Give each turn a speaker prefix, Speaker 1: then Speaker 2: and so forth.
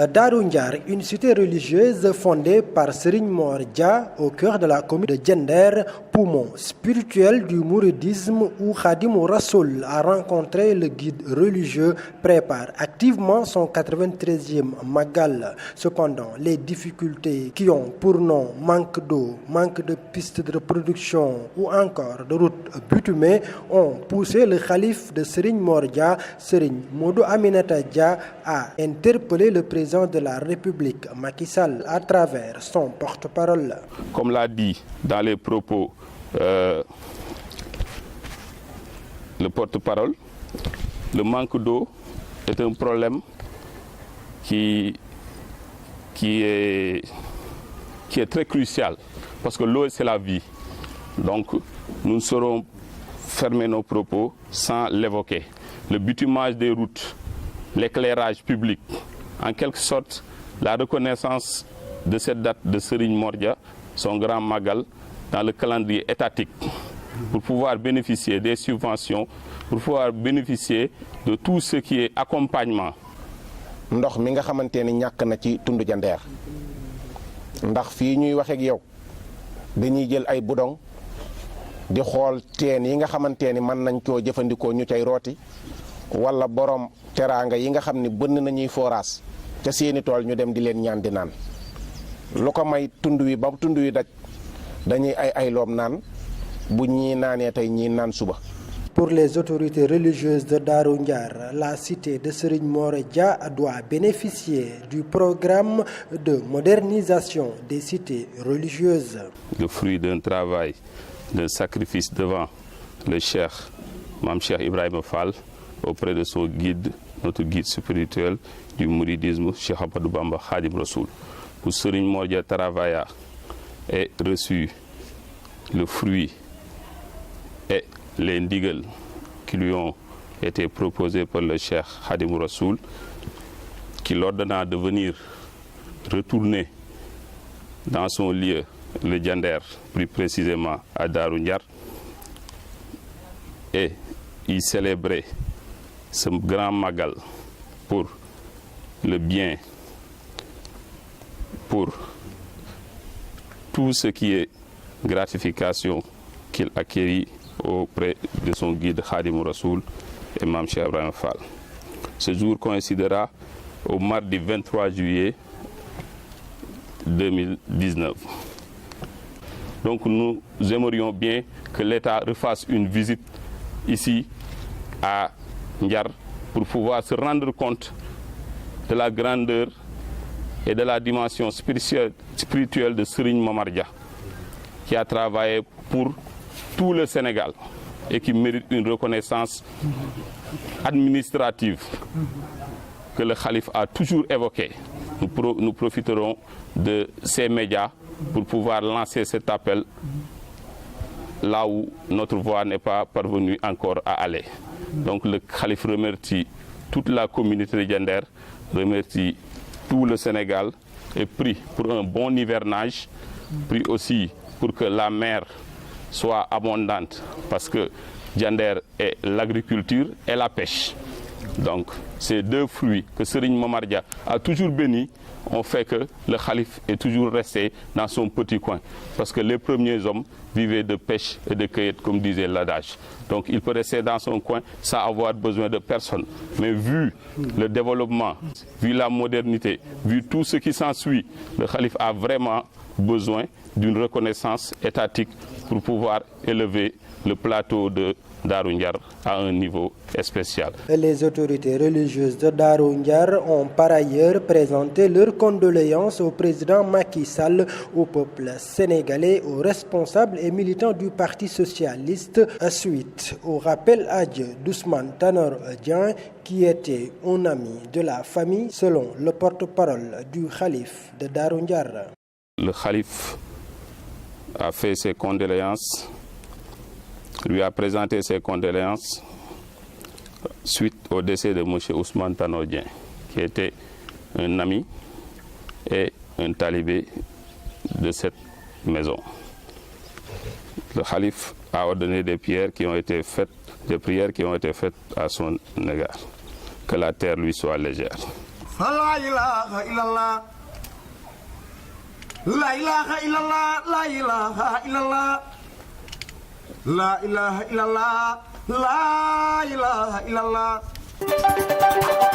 Speaker 1: Darou Ndiar, une cité religieuse fondée par Serigne Mor Dia au cœur de la commune de Diender, poumon spirituel du mouridisme où Khadimou Rassoul a rencontré le guide religieux, prépare activement son 93e Magal. Cependant, les difficultés qui ont pour nom manque d'eau, manque de pistes de reproduction ou encore de routes bitumées ont poussé le khalife de Serigne Mor Dia, Serigne Modou Aminata Dia, à interpeller le président de la République, Macky Sall, à travers son porte-parole.
Speaker 2: Comme l'a dit dans les propos le porte-parole, le manque d'eau est un problème qui est très crucial parce que l'eau c'est la vie. Donc nous ne saurons fermer nos propos sans l'évoquer. Le bitumage des routes, l'éclairage public, en quelque sorte la reconnaissance de cette date de Serigne Mor Dia, son grand Magal, dans le calendrier étatique, pour pouvoir bénéficier des subventions, pour pouvoir bénéficier de tout ce qui est accompagnement.
Speaker 3: Ndox mi nga xamanteni ñak na ci tundu Diender ndax fi ñuy waxe ak yow dañuy jël ay budong di xol teen yi nga xamanteni man nañ ko jëfandikoo ñu tay roti wala borom teranga yi nga xamni bënn nañuy forage ca seeni tool ñu dem di leen ñaan di naan lu ko may tund wi ba tund wi daj dañuy ay loom naan bu ñii naanee tey ñii naan suba.
Speaker 1: Pour les autorités religieuses de Darou Ndiar, la cité de Serigne Mor Dia doit bénéficier du programme de modernisation des cités religieuses.
Speaker 2: Le fruit d'un travail, d'un sacrifice devant le Cheikh Mame Cheikh Ibrahima Fall auprès de son guide, notre guide spirituel du mouridisme, Cheikh Ahmadou Bamba Khadim Rassoul. Pour Serigne Mor Dia travailla et reçu le fruit et les ndigals qui lui ont été proposés par le Cheikh Khadim Rassoul, qui l'ordonna de venir retourner dans son lieu, le Diender, plus précisément à Darou Ndiar, et y célébrer ce grand Magal pour le bien, pour tout ce qui est gratification qu'il acquérit auprès de son guide Khadim Rassoul et Mame Cheikh Ibrahima Fall. Ce jour coïncidera au mardi 23 juillet 2019. Donc nous aimerions bien que l'État refasse une visite ici à Ndiar pour pouvoir se rendre compte de la grandeur et de la dimension spirituelle de Serigne Mor Dia, qui a travaillé pour tout le Sénégal et qui mérite une reconnaissance administrative que le Khalife a toujours évoquée. Nous profiterons de ces médias pour pouvoir lancer cet appel là où notre voix n'est pas parvenue encore à aller. Donc le Khalife remercie toute la communauté de Diender, remercie tout le Sénégal et prie pour un bon hivernage, prie aussi pour que la mer soit abondante parce que Diender est l'agriculture et la pêche. Donc ces deux fruits que Serigne Mor Dia a toujours bénis ont fait que le Khalife est toujours resté dans son petit coin parce que les premiers hommes vivaient de pêche et de cueillette comme disait l'adage. Donc il peut rester dans son coin sans avoir besoin de personne. Mais vu le développement, vu la modernité, vu tout ce qui s'ensuit, le Khalife a vraiment besoin d'une reconnaissance étatique pour pouvoir élever le plateau de Darou Ndiar à un niveau spécial.
Speaker 1: Les autorités religieuses de Darou Ndiar ont par ailleurs présenté leurs condoléances au président Macky Sall, au peuple sénégalais, aux responsables et militants du Parti socialiste, suite au rappel à Dieu d'Ousmane Tanor Dieng, qui était un ami de la famille, selon le porte-parole du Khalife de Darou Ndiar.
Speaker 2: Le Khalife a fait ses condoléances, lui a présenté ses condoléances suite au décès de M. Ousmane Tanor Dieng, qui était un ami et un talibé de cette maison. Le Khalife a ordonné des prières qui ont été faites à son égard. Que la terre lui soit légère.
Speaker 4: La ilaha illallah. La ilaha illallah. La ilaha illallah. La ilaha illallah. La ilaha illallah.